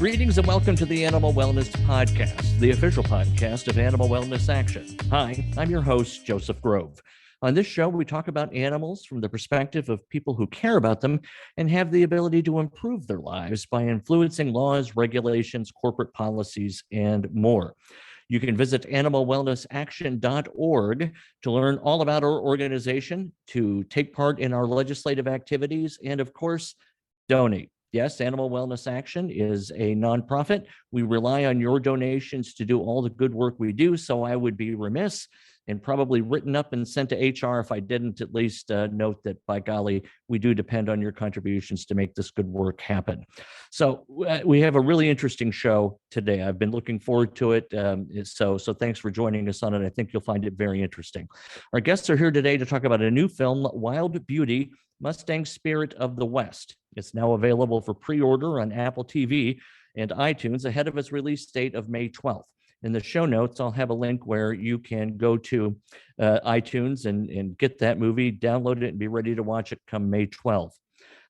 Greetings and welcome to the Animal Wellness Podcast, the official podcast of Animal Wellness Action. Hi, I'm your host, Joseph Grove. On this show, we talk about animals from the perspective of people who care about them and have the ability to improve their lives by influencing laws, regulations, corporate policies, and more. You can visit animalwellnessaction.org to learn all about our organization, to take part in our legislative activities, and of course, donate. Yes, Animal Wellness Action is a nonprofit. We rely on your donations to do all the good work we do, so I would be remiss and probably written up and sent to HR if I didn't at least note that, by golly, we do depend on your contributions to make this good work happen. So we have a really interesting show today. I've been looking forward to it. So thanks for joining us on it. I think you'll find it very interesting. Our guests are here today to talk about a new film, Wild Beauty, Mustang Spirit of the West. It's now available for pre-order on Apple TV and iTunes ahead of its release date of May 12th. In the show notes, I'll have a link where you can go to iTunes and get that movie, download it, and be ready to watch it come May 12th.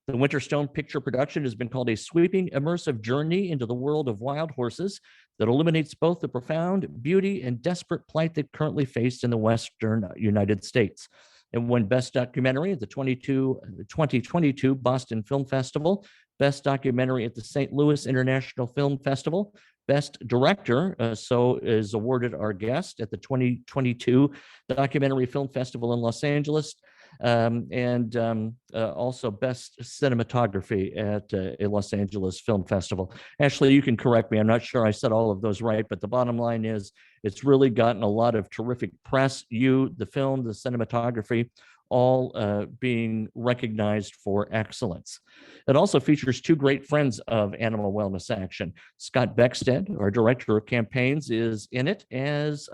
The Winterstone Picture production has been called a sweeping, immersive journey into the world of wild horses that illuminates both the profound beauty and desperate plight they currently face in the Western United States. It won Best Documentary at the 2022 Boston Film Festival, Best Documentary at the St. Louis International Film Festival, Best Director, so is awarded our guest at the 2022 Documentary Film Festival in Los Angeles, and also Best Cinematography at a Los Angeles Film Festival. Ashley, you can correct me. I'm not sure I said all of those right, but the bottom line is it's really gotten a lot of terrific press. You, the film, the cinematography, all being recognized for excellence. It also features two great friends of Animal Wellness Action. Scott Beckstead, our Director of Campaigns, is in it, as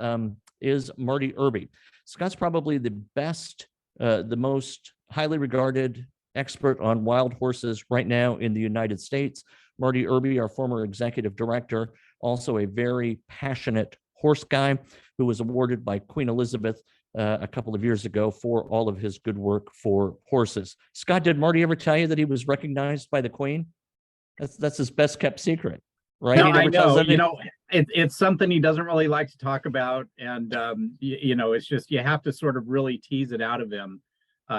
is Marty Irby. Scott's probably the best, the most highly regarded expert on wild horses right now in the United States. Marty Irby, our former executive director, also a very passionate horse guy who was awarded by Queen Elizabeth a couple of years ago for all of his good work for horses. Scott, did Marty ever tell you that he was recognized by the Queen? That's his best kept secret, right? No, He never I know. tells You know, it's something he doesn't really like to talk about, and it's just you have to sort of really tease it out of him.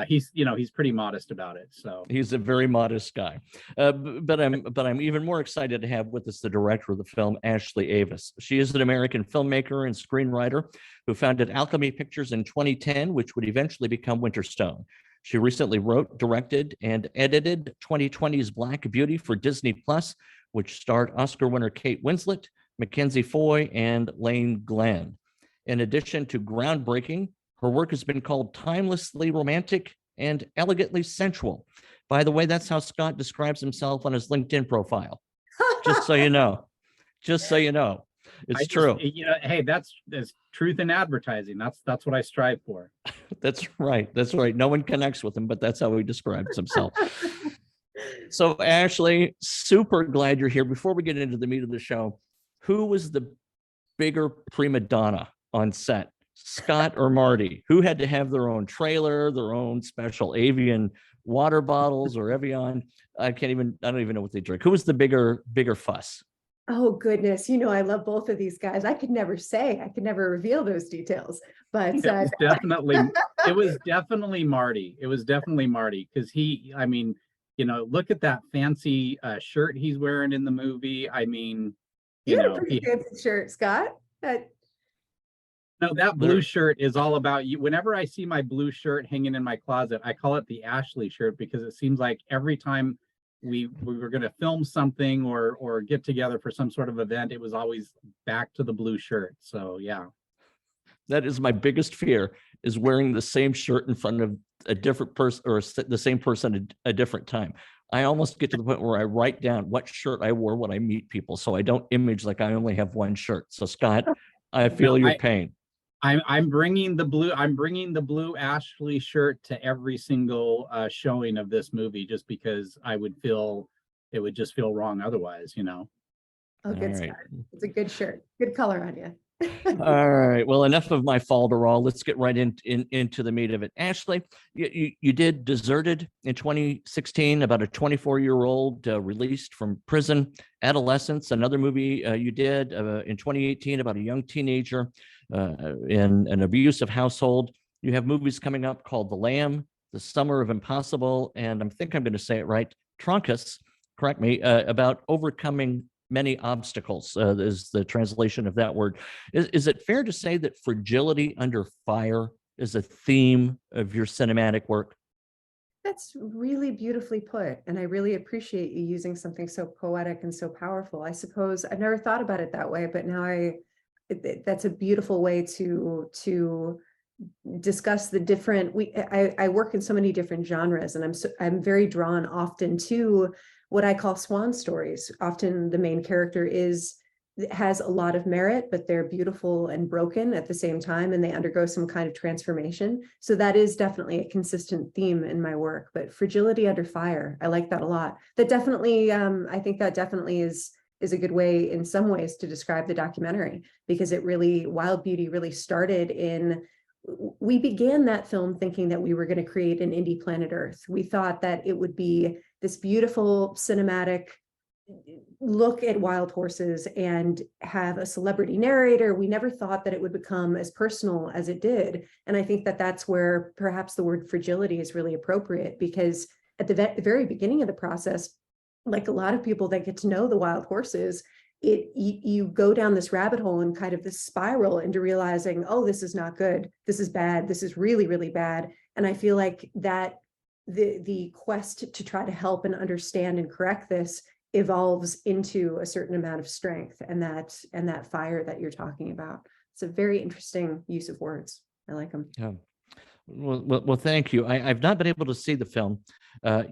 He's pretty modest about it. So he's a very modest guy, but I'm even more excited to have with us the director of the film, Ashley Avis. She is an American filmmaker and screenwriter who founded Alchemy Pictures in 2010, which would eventually become Winterstone. She recently wrote, directed, and edited 2020's Black Beauty for Disney Plus, which starred Oscar winner Kate Winslet, Mackenzie Foy, and Lane Glenn. In addition to groundbreaking, her work has been called timelessly romantic and elegantly sensual. By the way, that's how Scott describes himself on his LinkedIn profile. Just so you know. Just so you know. It's true. Hey, that's truth in advertising. That's what I strive for. That's right. That's right. No one connects with him, but that's how he describes himself. So, Ashley, super glad you're here. Before we get into the meat of the show, who was the bigger prima donna on set? Scott or Marty? Who had to have their own trailer, their own special avian water bottles or Evian? I don't even know what they drink. Who was the bigger fuss? Oh, goodness. I love both of these guys. I could never reveal those details, but it was definitely Marty. It was definitely Marty because look at that fancy shirt he's wearing in the movie. You had a pretty fancy shirt, Scott. No, that blue shirt is all about you. Whenever I see my blue shirt hanging in my closet, I call it the Ashley shirt because it seems like every time we were going to film something or get together for some sort of event, it was always back to the blue shirt. So, yeah. That is my biggest fear, is wearing the same shirt in front of a different person or the same person at a different time. I almost get to the point where I write down what shirt I wore when I meet people so I don't image like I only have one shirt. So, Scott, I feel your pain. I'm bringing the blue Ashley shirt to every single showing of this movie, just because it would just feel wrong otherwise. Oh, good. Right. It's a good shirt. Good color on you. All right. Well, enough of my falderall. Let's get right into the meat of it. Ashley, you did Deserted in 2016, about a 24-year-old released from prison, adolescence. Another movie you did in 2018 about a young teenager in an abusive household. You have movies coming up called The Lamb, The Summer of Impossible, and I think I'm going to say it right, Truncus, correct me, about overcoming many obstacles is the translation of that word. Is it fair to say that fragility under fire is a theme of your cinematic work? That's really beautifully put. And I really appreciate you using something so poetic and so powerful. I suppose I've never thought about it that way, but now that's a beautiful way to discuss the different, I work in so many different genres, and I'm very drawn often to what I call swan stories. Often the main character has a lot of merit, but they're beautiful and broken at the same time, and they undergo some kind of transformation. So that is definitely a consistent theme in my work. But fragility under fire, I like that a lot. That definitely, I think that definitely is a good way in some ways to describe the documentary, because Wild Beauty really started we began that film thinking that we were going to create an indie planet Earth. We thought that it would be this beautiful cinematic look at wild horses and have a celebrity narrator. We never thought that it would become as personal as it did. And I think that that's where perhaps the word fragility is really appropriate, because at the very beginning of the process, like a lot of people that get to know the wild horses, you go down this rabbit hole and kind of this spiral into realizing, oh, this is not good. This is bad. This is really, really bad. And I feel like that the quest to try to help and understand and correct this evolves into a certain amount of strength, and that fire that you're talking about. It's a very interesting use of words. I like them. Yeah. Well, thank you. I've not been able to see the film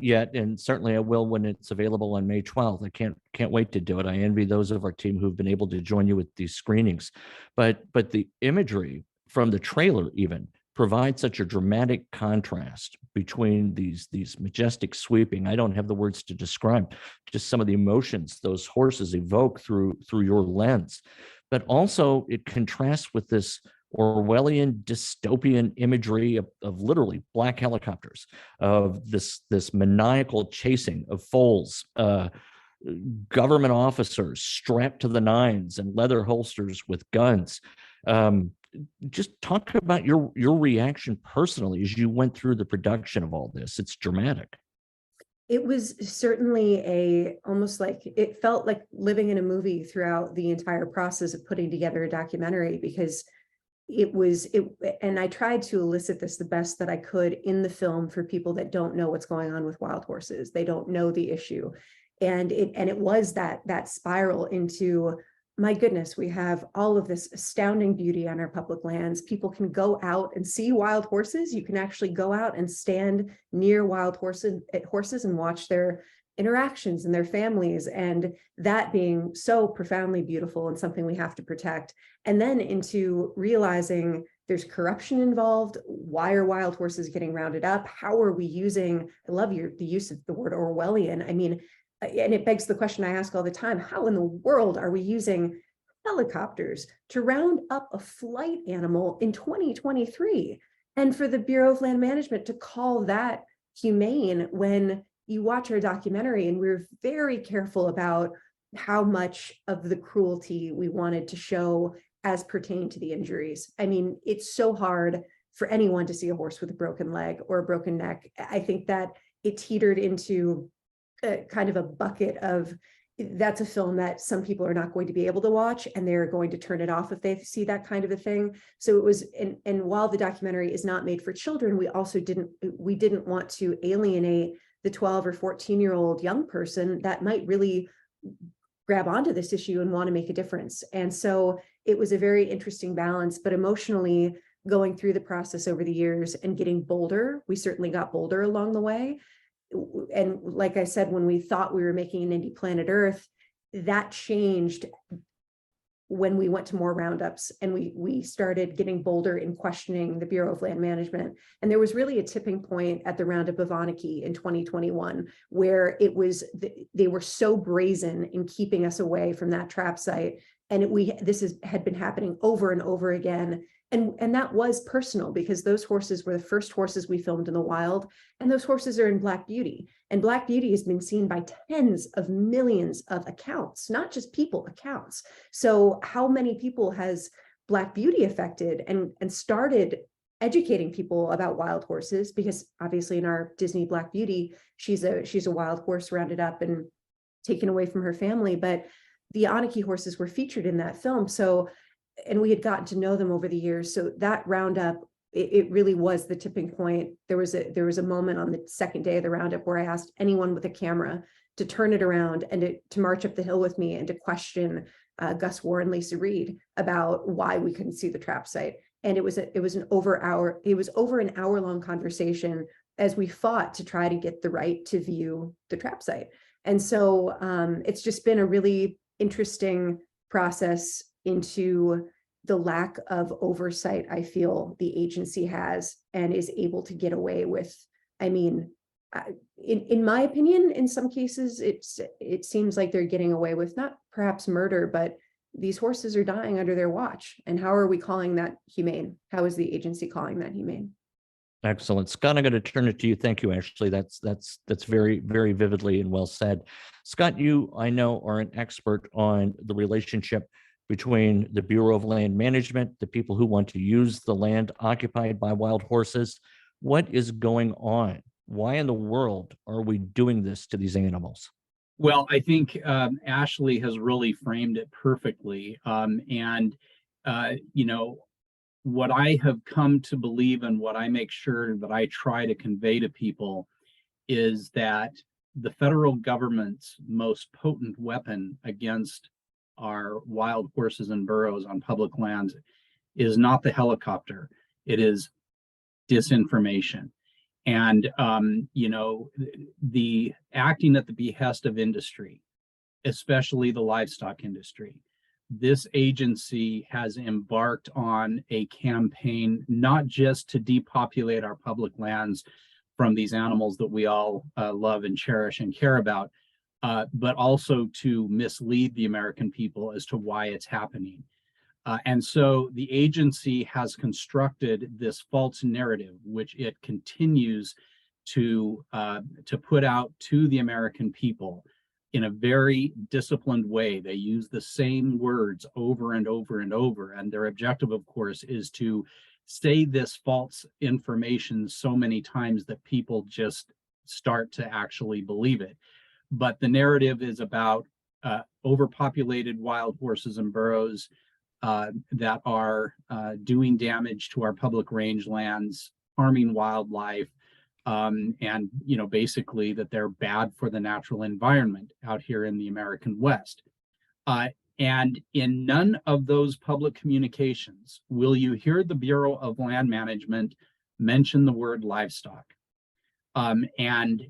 yet, and certainly I will when it's available on May 12th. I can't wait to do it. I envy those of our team who've been able to join you with these screenings. But the imagery from the trailer even provides such a dramatic contrast between these majestic sweeping. I don't have the words to describe just some of the emotions those horses evoke through your lens, but also it contrasts with this Orwellian dystopian imagery of literally black helicopters, of this maniacal chasing of foals, government officers strapped to the nines and leather holsters with guns. Just talk about your reaction personally as you went through the production of all this. It's dramatic. It was certainly almost like it felt like living in a movie throughout the entire process of putting together a documentary, because and I tried to elicit this the best that I could in the film for people that don't know what's going on with wild horses. They don't know the issue. And it was that spiral into, my goodness, we have all of this astounding beauty on our public lands. People can go out and see wild horses. You can actually go out and stand near wild horses and watch their interactions and their families, and that being so profoundly beautiful and something we have to protect. And then into realizing there's corruption involved. Why are wild horses getting rounded up? How are we using, I love the use of the word Orwellian. I mean, and it begs the question I ask all the time, how in the world are we using helicopters to round up a flight animal in 2023? And for the Bureau of Land Management to call that humane, when you watch our documentary, and we're very careful about how much of the cruelty we wanted to show as pertained to the injuries. I mean, it's so hard for anyone to see a horse with a broken leg or a broken neck. I think that it teetered into kind of a bucket of, that's a film that some people are not going to be able to watch, and they're going to turn it off if they see that kind of a thing. So it was, and while the documentary is not made for children, we also didn't want to alienate the 12 or 14-year-old young person that might really grab onto this issue and want to make a difference. And so it was a very interesting balance, but emotionally going through the process over the years and getting bolder, we certainly got bolder along the way. And like I said, when we thought we were making an indie planet Earth, that changed when we went to more roundups, and we started getting bolder in questioning the Bureau of Land Management. And there was really a tipping point at the roundup of Anarchy in 2021, where they were so brazen in keeping us away from that trap site And had been happening over and over again. And that was personal because those horses were the first horses we filmed in the wild. And those horses are in Black Beauty. And Black Beauty has been seen by tens of millions of accounts, not just people, accounts. So how many people has Black Beauty affected and started educating people about wild horses? Because obviously in our Disney Black Beauty, she's a wild horse rounded up and taken away from her family. But the Aniki horses were featured in that film. So, and we had gotten to know them over the years. So that roundup, it really was the tipping point. There was a moment on the second day of the roundup where I asked anyone with a camera to turn it around and to march up the hill with me and to question Gus Warren and Lisa Reed about why we couldn't see the trap site. And it was over an hour long conversation as we fought to try to get the right to view the trap site. And so it's just been a really interesting process into the lack of oversight I feel the agency has and is able to get away with. I mean, in my opinion, in some cases, it seems like they're getting away with not perhaps murder, but these horses are dying under their watch. And how are we calling that humane? How is the agency calling that humane? Excellent. Scott, I'm going to turn it to you. Thank you, Ashley. That's very, very vividly and well said. Scott, you, I know, are an expert on the relationship between the Bureau of Land Management, the people who want to use the land occupied by wild horses. What is going on? Why in the world are we doing this to these animals? Well, I think Ashley has really framed it perfectly. What I have come to believe and what I make sure that I try to convey to people is that the federal government's most potent weapon against our wild horses and burros on public lands is not the helicopter. It is disinformation. And, the acting at the behest of industry, especially the livestock industry. This agency has embarked on a campaign not just to depopulate our public lands from these animals that we all love and cherish and care about, but also to mislead the American people as to why it's happening. And so the agency has constructed this false narrative, which it continues to put out to the American people in a very disciplined way. They use the same words over and over and over. And their objective, of course, is to say this false information so many times that people just start to actually believe it. But the narrative is about overpopulated wild horses and burros that are doing damage to our public rangelands, harming wildlife, and basically that they're bad for the natural environment out here in the American West. And in none of those public communications will you hear the Bureau of Land Management mention the word livestock. And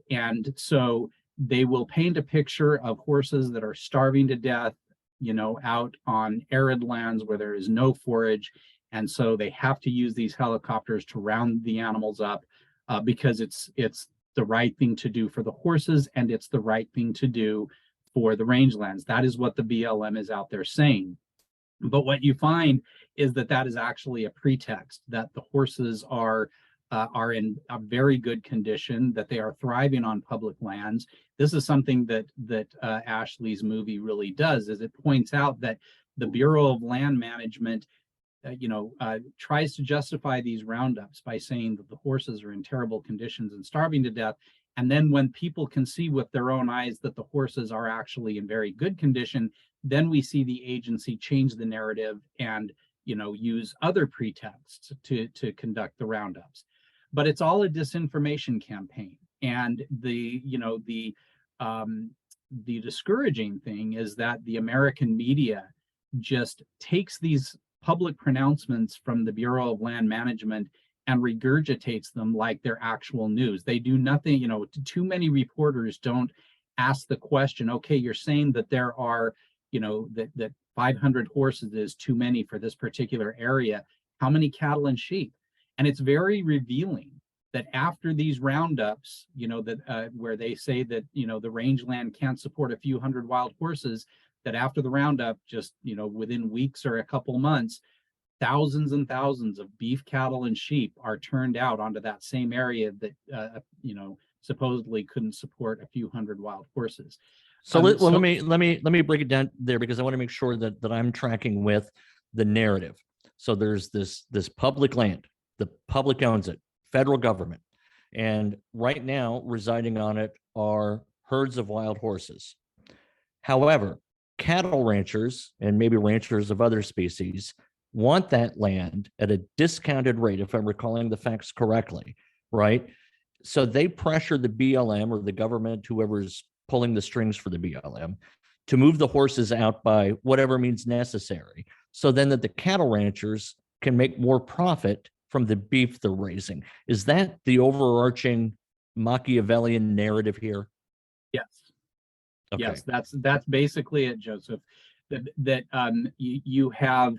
so they will paint a picture of horses that are starving to death, out on arid lands where there is no forage. And so they have to use these helicopters to round the animals up because it's the right thing to do for the horses and it's the right thing to do for the rangelands. That is what the BLM is out there saying. But what you find is that is actually a pretext, that the horses are in a very good condition, that they are thriving on public lands. This is something that Ashley's movie really does, is it points out that the Bureau of Land Management tries to justify these roundups by saying that the horses are in terrible conditions and starving to death. And then when people can see with their own eyes that the horses are actually in very good condition, then we see the agency change the narrative and use other pretexts to conduct the roundups. But it's all a disinformation campaign. And the discouraging thing is that the American media just takes these public pronouncements from the Bureau of Land Management and regurgitates them like they're actual news. They do nothing, too many reporters don't ask the question, okay, you're saying that there are, that 500 horses is too many for this particular area. How many cattle and sheep? And it's very revealing that after these roundups, where they say that, the rangeland can't support a few hundred wild horses, that after the roundup, just, within weeks or a couple months, thousands and thousands of beef cattle and sheep are turned out onto that same area that supposedly couldn't support a few hundred wild horses. So let me break it down there, because I want to make sure that I'm tracking with the narrative. So there's this public land, the public owns it, federal government, and right now residing on it are herds of wild horses. However, cattle ranchers and maybe ranchers of other species want that land at a discounted rate, if I'm recalling the facts correctly, right? So they pressure the BLM or the government, whoever's pulling the strings for the BLM, to move the horses out by whatever means necessary, so then that the cattle ranchers can make more profit from the beef they're raising. Is that the overarching Machiavellian narrative here? Yes. Okay. Yes, that's basically it, Joseph. You have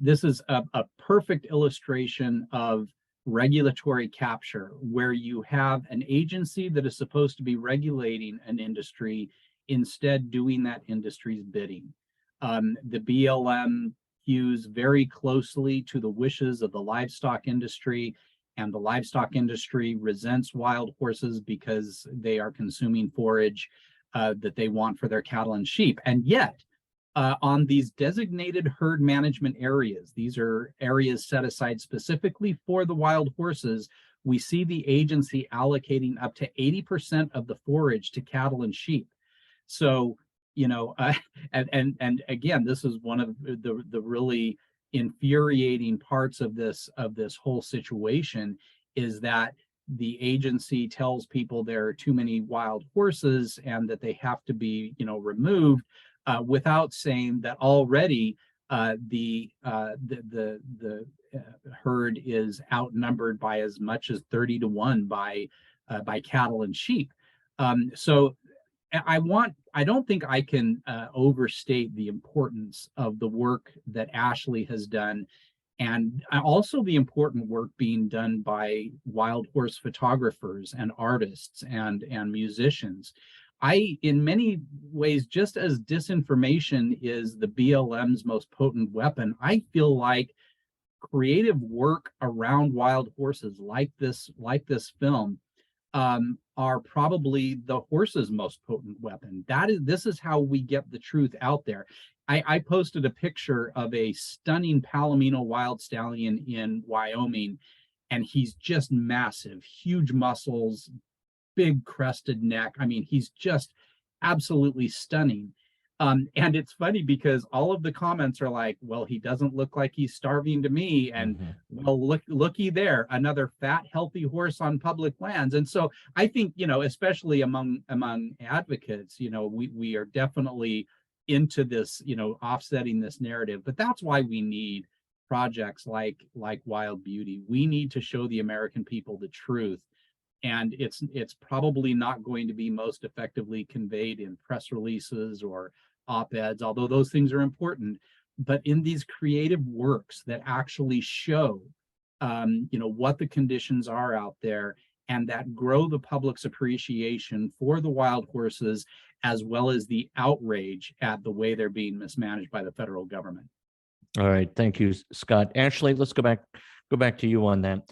this is a perfect illustration of regulatory capture, where you have an agency that is supposed to be regulating an industry instead doing that industry's bidding. The BLM hews very closely to the wishes of the livestock industry, and the livestock industry resents wild horses because they are consuming forage that they want for their cattle and sheep. And yet, on these designated herd management areas, these are areas set aside specifically for the wild horses, we see the agency allocating up to 80% of the forage to cattle and sheep. So, and again, this is one of the really infuriating parts of this whole situation, is that the agency tells people there are too many wild horses and that they have to be, removed, without saying that already the herd is outnumbered by as much as 30-1 by cattle and sheep. So I don't think I can overstate the importance of the work that Ashley has done, and also the important work being done by wild horse photographers and artists and musicians. In many ways, just as disinformation is the BLM's most potent weapon, I feel like creative work around wild horses, like this film, are probably the horse's most potent weapon. This is how we get the truth out there. I posted a picture of a stunning Palomino wild stallion in Wyoming, and he's just massive, huge muscles, big crested neck. I mean, he's just absolutely stunning. And it's funny because all of the comments are like, well, he doesn't look like he's starving to me. And well, looky there, another fat, healthy horse on public lands. And so I think, especially among advocates, we are definitely into this, offsetting this narrative. But that's why we need projects like Wild Beauty. We need to show the American people the truth. And it's probably not going to be most effectively conveyed in press releases or op-eds, although those things are important, but in these creative works that actually show, what the conditions are out there, and that grow the public's appreciation for the wild horses, as well as the outrage at the way they're being mismanaged by the federal government. All right, thank you, Scott. Ashley, let's go back to you on that.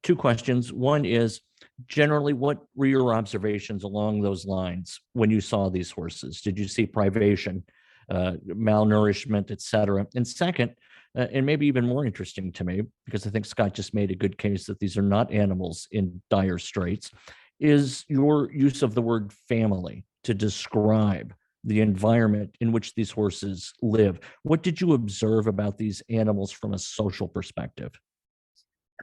Two questions. One is, generally, what were your observations along those lines when you saw these horses? Did you see privation, malnourishment, etc.? And second, and maybe even more interesting to me, because I think Scott just made a good case that these are not animals in dire straits, is your use of the word family to describe the environment in which these horses live. What did you observe about these animals from a social perspective?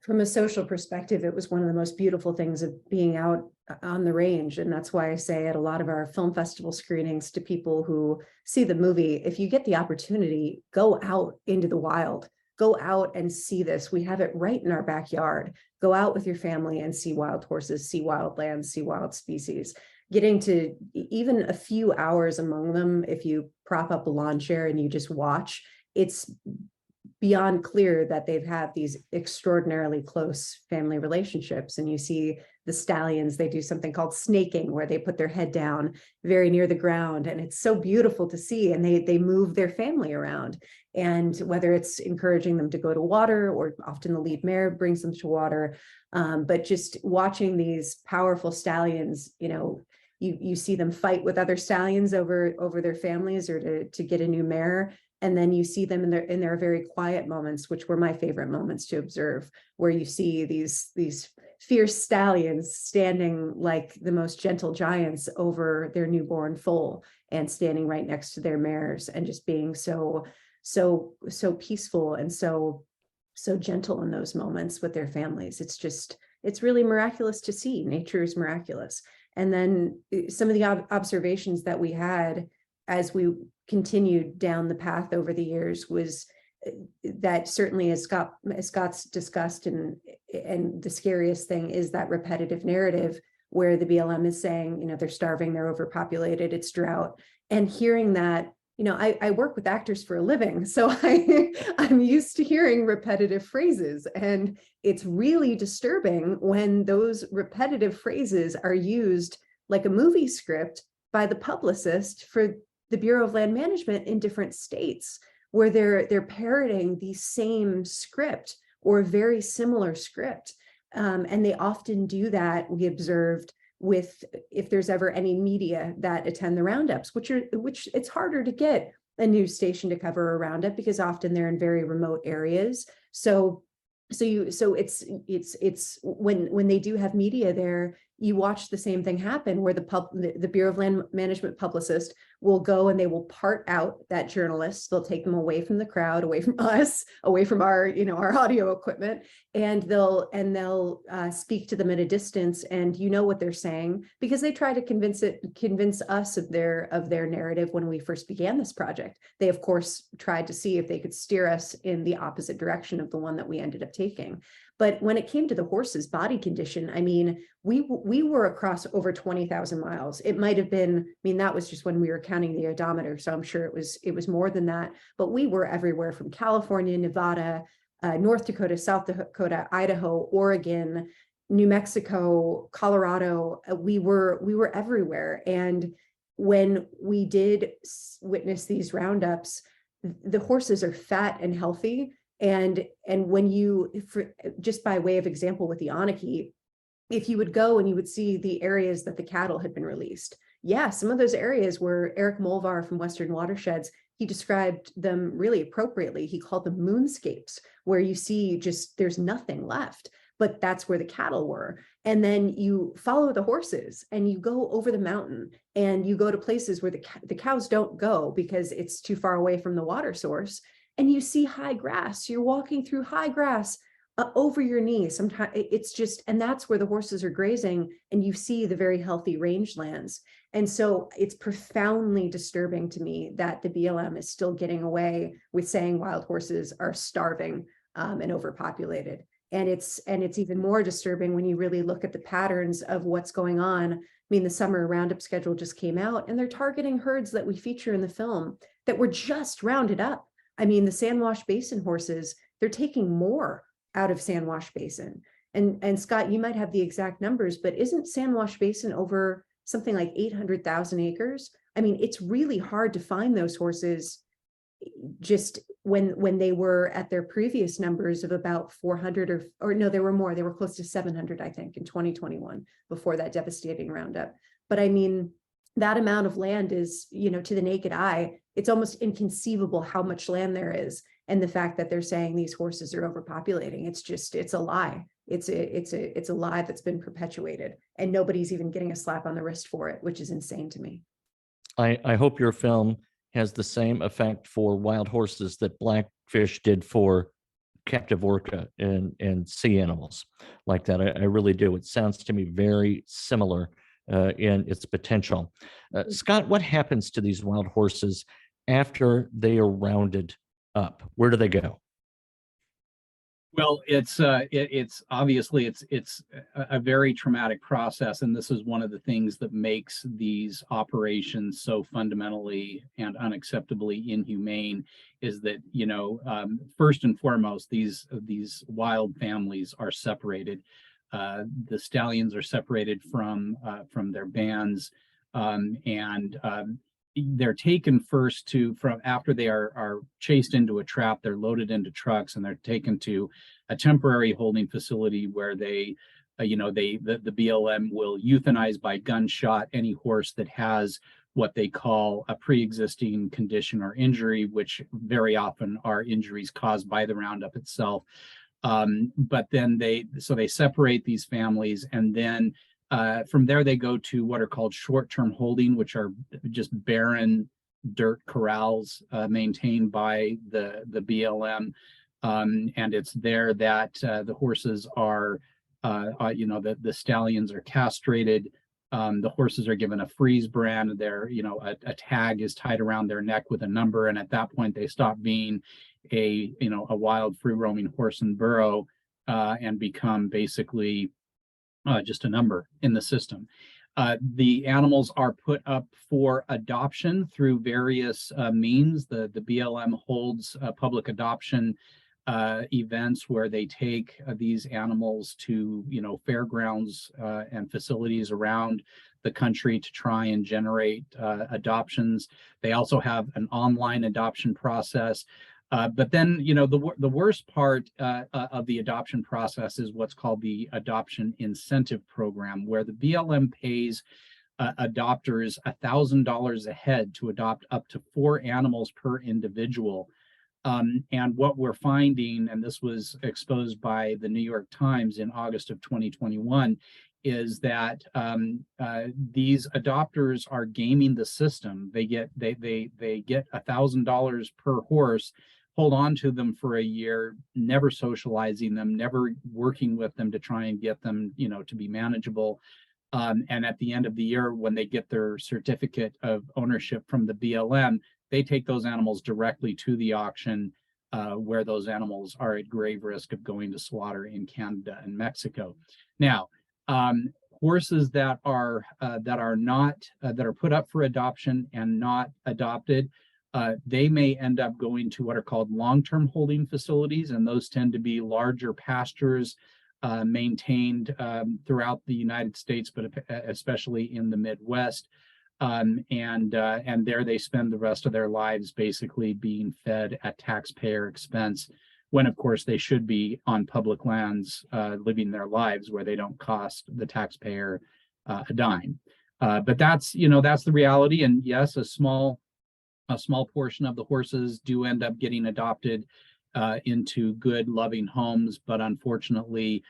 From a social perspective, it was one of the most beautiful things of being out on the range. And that's why I say at a lot of our film festival screenings to people who see the movie, if you get the opportunity, go out into the wild, go out and see this. We have it right in our backyard. Go out with your family and see wild horses, see wild lands, see wild species. Getting to even a few hours among them, if you prop up a lawn chair and you just watch, it's beyond clear that they've had these extraordinarily close family relationships. And you see the stallions, they do something called snaking, where they put their head down very near the ground, and it's so beautiful to see. And they move their family around, and whether it's encouraging them to go to water, or often the lead mare brings them to water, but just watching these powerful stallions, you see them fight with other stallions over their families, or to get a new mare. And then you see them in their very quiet moments, which were my favorite moments to observe, where you see these fierce stallions standing like the most gentle giants over their newborn foal, and standing right next to their mares, and just being so peaceful and so gentle in those moments with their families. It's really miraculous to see. Nature is miraculous. And then some of the observations that we had as we continued down the path over the years was that, certainly as Scott's discussed, and the scariest thing is that repetitive narrative where the BLM is saying, they're starving, they're overpopulated, it's drought. And hearing that, I work with actors for a living, so I'm used to hearing repetitive phrases, and it's really disturbing when those repetitive phrases are used like a movie script by the publicist for the Bureau of Land Management in different states, where they're parroting the same script or a very similar script. And they often do that, we observed, with, if there's ever any media that attend the roundups, which it's harder to get a news station to cover a roundup, because often they're in very remote areas. So it's when they do have media there, you watch the same thing happen, where the Bureau of Land Management publicist will go and they will part out that journalist. They'll take them away from the crowd, away from us, away from our audio equipment, and they'll speak to them at a distance. And what they're saying, because they try to convince us of their narrative. When we first began this project, they of course tried to see if they could steer us in the opposite direction of the one that we ended up taking. But when it came to the horse's body condition, we were across over 20,000 miles. It might have been, that was just when we were counting the odometer, so I'm sure it was more than that. But we were everywhere from California, Nevada, North Dakota, South Dakota, Idaho, Oregon, New Mexico, Colorado. We were everywhere. And when we did witness these roundups, the horses are fat and healthy. And when just by way of example with the Anarchy, if you would go and you would see the areas that the cattle had been released, some of those areas were Eric Molvar from Western Watersheds. He described them really appropriately. He called them moonscapes, where you see there's nothing left, but that's where the cattle were. And then you follow the horses and you go over the mountain, and you go to places where the cows don't go because it's too far away from the water source. And you see high grass. You're walking through high grass over your knees. Sometimes and that's where the horses are grazing, and you see the very healthy rangelands. And so it's profoundly disturbing to me that the BLM is still getting away with saying wild horses are starving and overpopulated. And it's even more disturbing when you really look at the patterns of what's going on. The summer roundup schedule just came out, and they're targeting herds that we feature in the film that were just rounded up. The San Wash Basin horses, they're taking more out of San Wash Basin. And Scott, you might have the exact numbers, but isn't San Wash Basin over something like 800,000 acres? It's really hard to find those horses just when they were at their previous numbers of about 400 or no, there were more. They were close to 700, I think, in 2021 before that devastating roundup. But that amount of land is, to the naked eye, it's almost inconceivable how much land there is. And the fact that they're saying these horses are overpopulating, it's a lie. It's a lie that's been perpetuated, and nobody's even getting a slap on the wrist for it, which is insane to me. I hope your film has the same effect for wild horses that Blackfish did for captive orca and sea animals like that. I really do. It sounds to me very similar in its potential. Scott, what happens to these wild horses after they are rounded up? Where do they go? Well, it's obviously it's a very traumatic process, and this is one of the things that makes these operations so fundamentally and unacceptably inhumane. Is that first and foremost, these wild families are separated. The stallions are separated from their bands, and they're taken first from after they are chased into a trap. They're loaded into trucks and they're taken to a temporary holding facility where the BLM will euthanize by gunshot any horse that has what they call a pre-existing condition or injury, which very often are injuries caused by the Roundup itself. But then they separate these families, and then from there they go to what are called short-term holding, which are just barren dirt corrals maintained by the BLM, and it's there that the horses are, the stallions are castrated. The horses are given a freeze brand. A tag is tied around their neck with a number, and at that point they stop being a wild free roaming horse and burro and become basically just a number in the system. The animals are put up for adoption through various means. The BLM holds public adoption events where they take these animals to fairgrounds and facilities around the country to try and generate adoptions. They also have an online adoption process. But then, the worst part of the adoption process is what's called the Adoption Incentive Program, where the BLM pays adopters $1,000 a head to adopt up to 4 animals per individual. And what we're finding, and this was exposed by the New York Times in August of 2021, is that these adopters are gaming the system. They get $1,000 per horse, hold on to them for a year, never socializing them, never working with them to try and get them, to be manageable. And at the end of the year, when they get their certificate of ownership from the BLM, they take those animals directly to the auction, where those animals are at grave risk of going to slaughter in Canada and Mexico. Now, horses that are put up for adoption and not adopted, they may end up going to what are called long-term holding facilities, and those tend to be larger pastures maintained throughout the United States, but especially in the Midwest. And there they spend the rest of their lives basically being fed at taxpayer expense, when of course they should be on public lands living their lives where they don't cost the taxpayer a dime. But that's the reality. And yes, a small portion of the horses do end up getting adopted into good, loving homes, but unfortunately,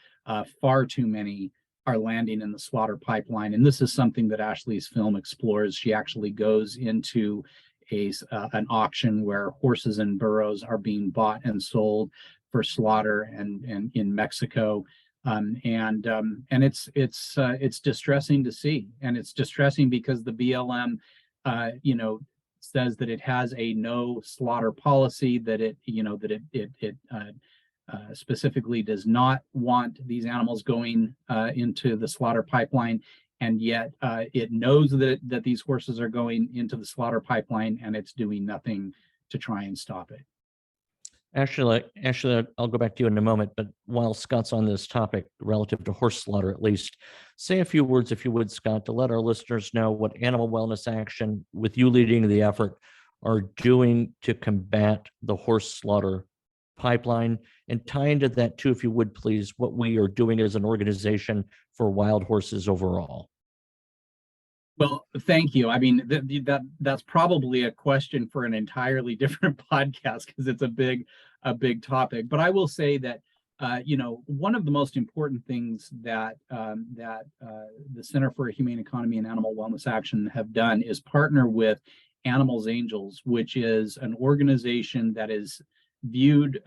far too many are landing in the slaughter pipeline. And this is something that Ashley's film explores. She actually goes into an auction where horses and burros are being bought and sold for slaughter and in Mexico. And it's distressing to see. And it's distressing because the BLM, says that it has a no slaughter policy, that it specifically does not want these animals going into the slaughter pipeline, and yet it knows that these horses are going into the slaughter pipeline, and it's doing nothing to try and stop it. Actually, I'll go back to you in a moment, but while Scott's on this topic, relative to horse slaughter at least, say a few words, if you would, Scott, to let our listeners know what Animal Wellness Action, with you leading the effort, are doing to combat the horse slaughter pipeline, and tie into that too, if you would, please, what we are doing as an organization for wild horses overall. Well, thank you. I mean, that's probably a question for an entirely different podcast, because it's a big topic. But I will say that one of the most important things that the Center for a Humane Economy and Animal Wellness Action have done is partner with Animals Angels, which is an organization that is viewed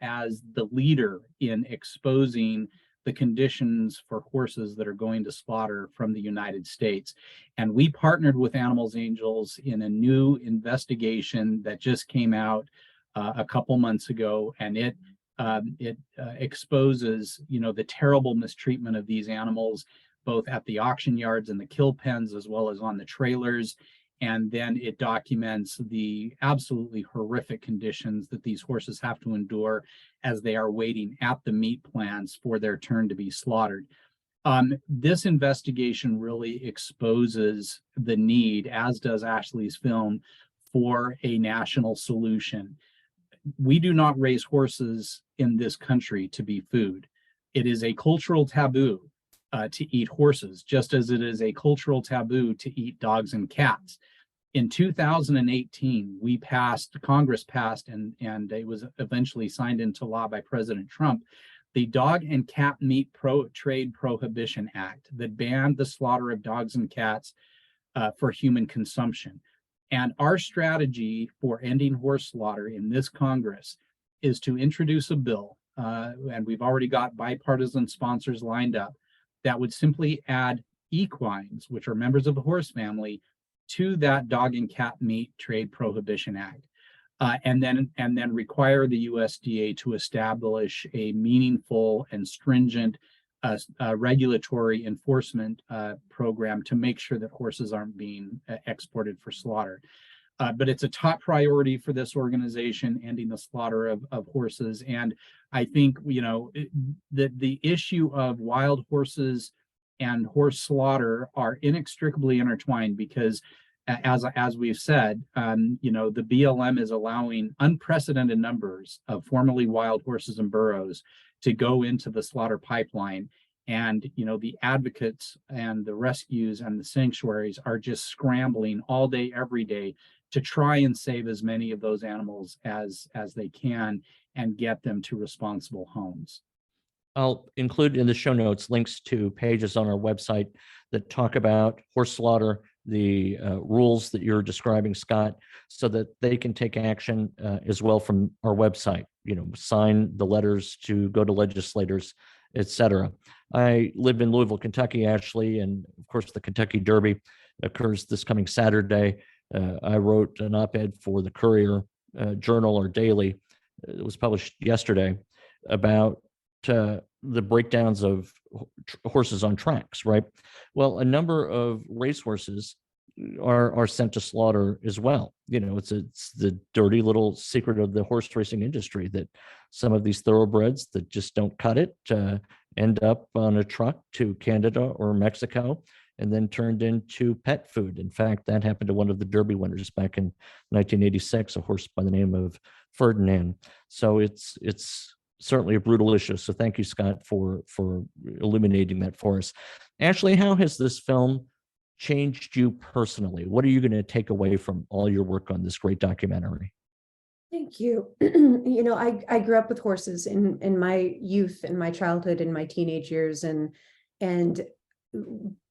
as the leader in exposing the conditions for horses that are going to slaughter from the United States. And we partnered with Animals Angels in a new investigation that just came out a couple months ago, and it exposes the terrible mistreatment of these animals, both at the auction yards and the kill pens, as well as on the trailers. And then it documents the absolutely horrific conditions that these horses have to endure as they are waiting at the meat plants for their turn to be slaughtered. This investigation really exposes the need, as does Ashley's film, for a national solution. We do not raise horses in this country to be food. It is a cultural taboo to eat horses, just as it is a cultural taboo to eat dogs and cats. In 2018, Congress passed, and it was eventually signed into law by President Trump, the Dog and Cat Meat Trade Prohibition Act that banned the slaughter of dogs and cats for human consumption. And our strategy for ending horse slaughter in this Congress is to introduce a bill, and we've already got bipartisan sponsors lined up, that would simply add equines, which are members of the horse family, to that Dog and Cat Meat Trade Prohibition Act. And then require the USDA to establish a meaningful and stringent regulatory enforcement program to make sure that horses aren't being exported for slaughter. But it's a top priority for this organization, ending the slaughter of horses. And I think, the issue of wild horses and horse slaughter are inextricably intertwined, because as we've said, the BLM is allowing unprecedented numbers of formerly wild horses and burros to go into the slaughter pipeline. And, the advocates and the rescues and the sanctuaries are just scrambling all day, every day to try and save as many of those animals as they can and get them to responsible homes. I'll include in the show notes links to pages on our website that talk about horse slaughter, the rules that you're describing, Scott, so that they can take action as well from our website, sign the letters to go to legislators, etc. I live in Louisville, Kentucky, Ashley, and of course the Kentucky Derby occurs this coming Saturday. I wrote an op-ed for the Courier Journal or Daily. It was published yesterday about the breakdowns of horses on tracks, right? Well, a number of racehorses are sent to slaughter as well. It's the dirty little secret of the horse racing industry that some of these thoroughbreds that just don't cut it end up on a truck to Canada or Mexico and then turned into pet food. In fact, that happened to one of the Derby winners back in 1986, a horse by the name of Ferdinand. So it's certainly a brutal issue. So thank you, Scott, for illuminating that for us. Ashley, how has this film changed you personally? What are you going to take away from all your work on this great documentary? Thank you. I grew up with horses in my youth, in my childhood, in my teenage years, and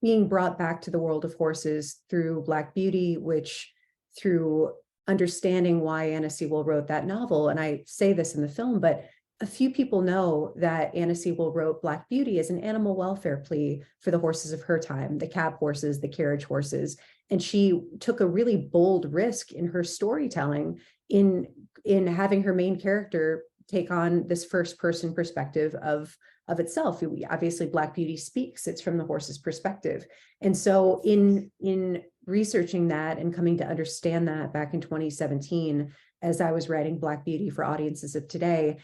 being brought back to the world of horses through Black Beauty, which through understanding why Anna Sewell wrote that novel. And I say this in the film, but a few people know that Anna Sewell wrote Black Beauty as an animal welfare plea for the horses of her time, the cab horses, the carriage horses. And she took a really bold risk in her storytelling in having her main character take on this first person perspective of itself. Obviously, Black Beauty speaks, it's from the horse's perspective. And so in researching that and coming to understand that back in 2017, as I was writing Black Beauty for audiences of today,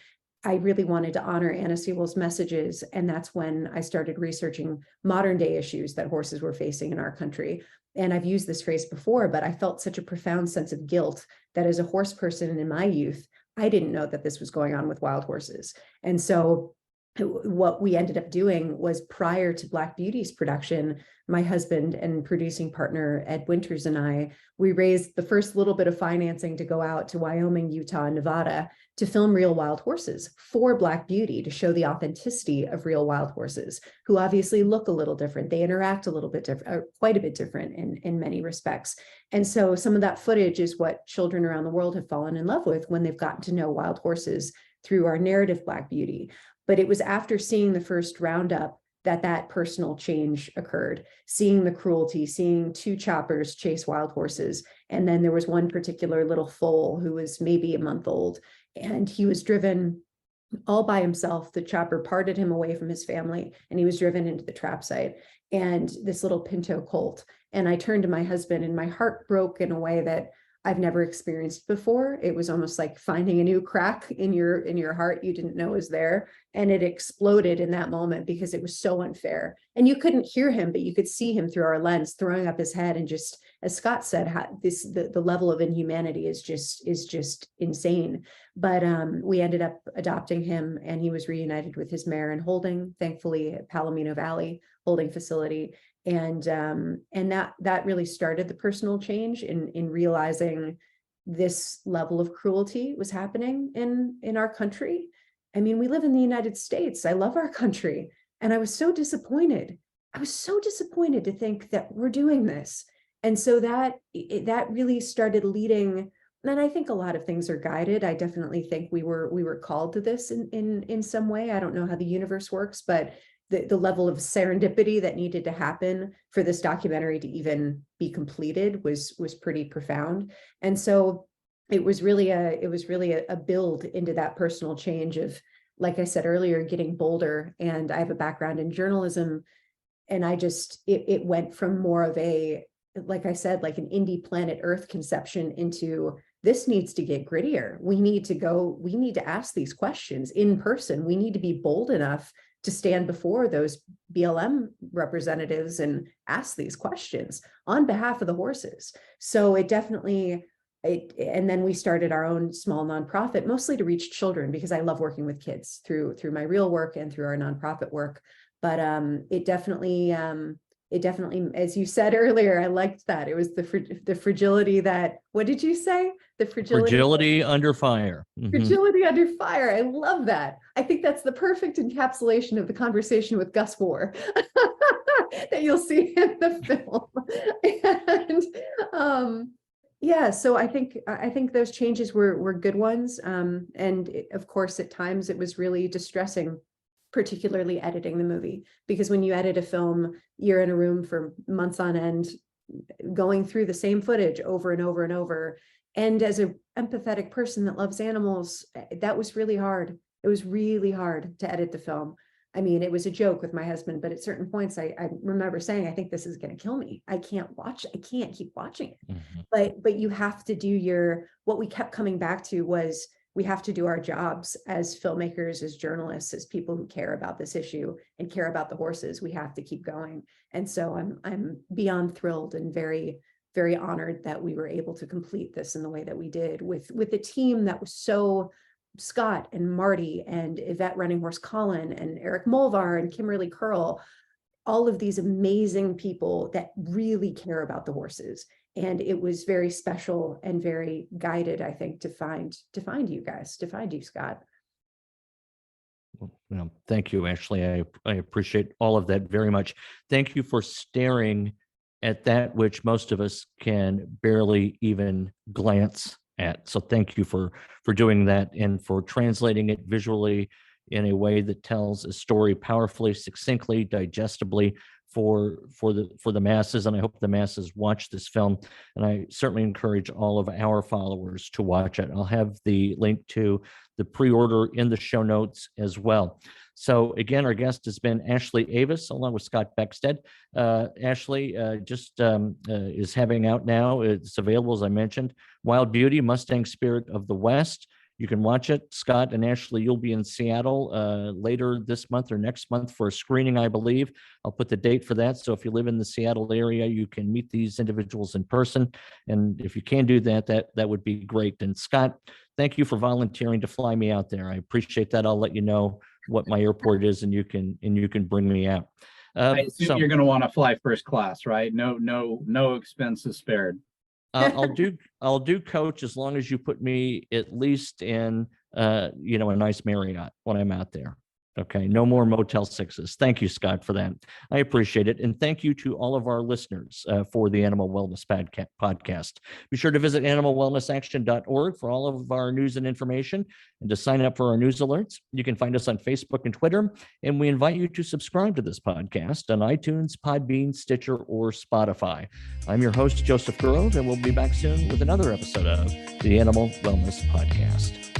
I really wanted to honor Anna Sewell's messages. And that's when I started researching modern day issues that horses were facing in our country. And I've used this phrase before, but I felt such a profound sense of guilt that as a horse person in my youth, I didn't know that this was going on with wild horses. And so what we ended up doing was, prior to Black Beauty's production, my husband and producing partner, Ed Winters, and I, we raised the first little bit of financing to go out to Wyoming, Utah, and Nevada to film real wild horses for Black Beauty, to show the authenticity of real wild horses, who obviously look a little different. They interact a little bit different, quite a bit different in many respects. And so some of that footage is what children around the world have fallen in love with when they've gotten to know wild horses through our narrative Black Beauty. But it was after seeing the first roundup that personal change occurred, seeing the cruelty, seeing two choppers chase wild horses. And then there was one particular little foal who was maybe a month old, and he was driven all by himself. The chopper parted him away from his family, and he was driven into the trap site. and this little Pinto colt. And I turned to my husband, and my heart broke in a way that I've never experienced before. It was almost like finding a new crack in your heart you didn't know was there. And it exploded in that moment because it was so unfair. And you couldn't hear him, but you could see him through our lens throwing up his head. And just, as Scott said, the level of inhumanity is just insane. But we ended up adopting him, and he was reunited with his mare and holding, thankfully, at Palomino Valley holding facility. And that really started the personal change in realizing this level of cruelty was happening in our country. I mean, we live in the United States. I love our country. And I was so disappointed. I was so disappointed to think that we're doing this. And so that really started leading. And I think a lot of things are guided. I definitely think we were called to this in some way. I don't know how the universe works, but the level of serendipity that needed to happen for this documentary to even be completed was pretty profound. And so it was really a build into that personal change of, like I said earlier, getting bolder. And I have a background in journalism, and it went from more of a, like I said, like an indie planet Earth conception into, this needs to get grittier. We need to ask these questions in person. We need to be bold enough to stand before those BLM representatives and ask these questions on behalf of the horses. So and then we started our own small nonprofit, mostly to reach children, because I love working with kids through my real work and through our nonprofit work. But it definitely, as you said earlier, I liked that. It was the fragility that, what did you say? The fragility under fire. Fragility under fire. I love that. I think that's the perfect encapsulation of the conversation with Gus Moore that you'll see in the film. And yeah, so I think those changes were good ones. And of course, at times it was really distressing, particularly editing the movie, because when you edit a film, you're in a room for months on end, going through the same footage over and over and over. And as an empathetic person that loves animals, that was really hard. It was really hard to edit the film. I mean, it was a joke with my husband, but at certain points, I remember saying, I think this is going to kill me. I can't keep watching it. But you have to do what we kept coming back to was, we have to do our jobs as filmmakers, as journalists, as people who care about this issue and care about the horses. We have to keep going. And so I'm beyond thrilled and very, very honored that we were able to complete this in the way that we did with a team that was so, Scott and Marty and Yvette Running Horse Colin and Eric Mulvar and Kimberly Curl, all of these amazing people that really care about the horses. And it was very special and very guided, I think, to find you guys, to find you, Scott. Well, thank you, Ashley. I appreciate all of that very much. Thank you for staring at that which most of us can barely even glance at. So thank you for doing that and for translating it visually in a way that tells a story powerfully, succinctly, digestibly for the masses. And I hope the masses watch this film. And I certainly encourage all of our followers to watch it. I'll have the link to the pre-order in the show notes as well. So again, our guest has been Ashley Avis, along with Scott Beckstead. Ashley is having out now. It's available, as I mentioned, Wild Beauty, Mustang Spirit of the West. You can watch it. Scott and Ashley, you'll be in Seattle later this month or next month for a screening, I believe. I'll put the date for that. So if you live in the Seattle area, you can meet these individuals in person. And if you can do that, that would be great. And Scott, thank you for volunteering to fly me out there. I appreciate that. I'll let you know what my airport is, and you can bring me out. I assume you're going to want to fly first class, right? No expenses spared. I'll do coach as long as you put me at least in a nice Marriott when I'm out there. Okay, no more Motel 6s. Thank you, Scott, for that. I appreciate it. And thank you to all of our listeners for the Animal Wellness Podcast. Be sure to visit animalwellnessaction.org for all of our news and information and to sign up for our news alerts. You can find us on Facebook and Twitter, and we invite you to subscribe to this podcast on iTunes, Podbean, Stitcher, or Spotify. I'm your host, Joseph Grove, and we'll be back soon with another episode of the Animal Wellness Podcast.